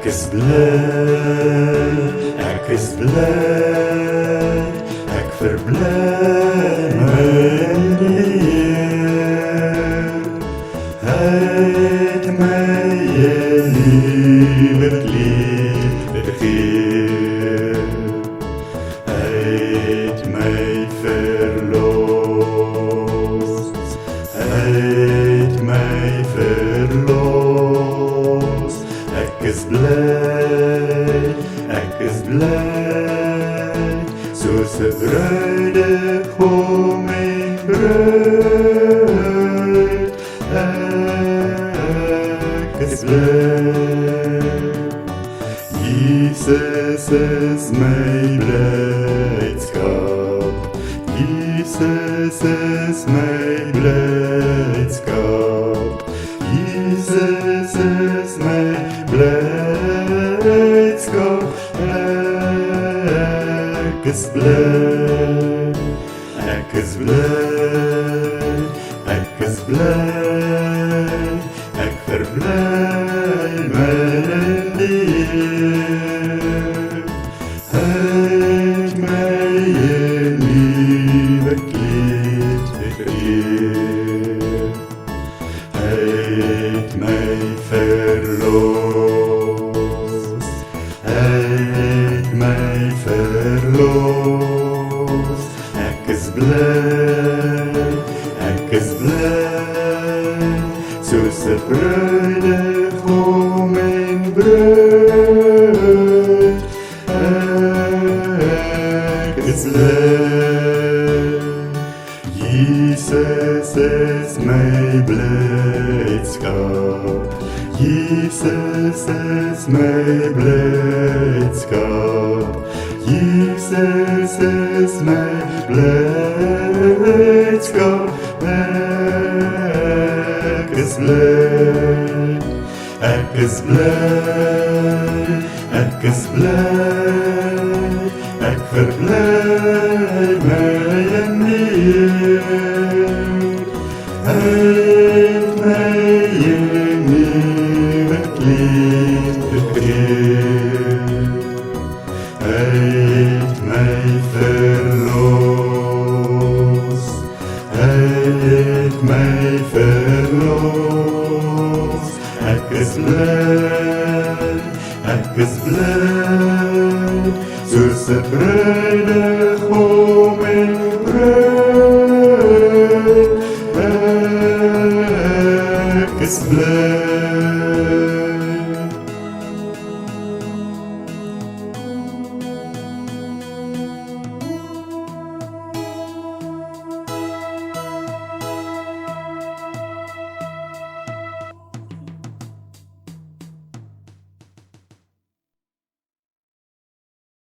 is blij, ek is blij, ek verblij my in die Heer. Hy het my 'n nuwe lewe gegee, hy het my verlos, hy het my verlos. Ek is bly, soos 'n bruidegom en bruid. Ek is bly, Jesus is my blydskap, Jesus is my blydskap, Jesus is my blydskap. Ek is bly, ek is bly, ek is bly, ek verbly my in die Heer. Hy het my 'n nuwe kleed gegee, hy het my verlos, hy het my verlos. Ek is bly, soos 'n bruidegom en bruid. Ek is bly, Jesus is my blydskap, Jesus is my blydskap, Jesus is my blydskap. Ek is bly, ek is bly, ek is bly, ek verbly my in die Heer. Hy het my 'n nuwe kleed gegee, hy het my verlos, hy het my verlos. Ek is bly, soos 'n bruidegom en bruid. Ek is bly.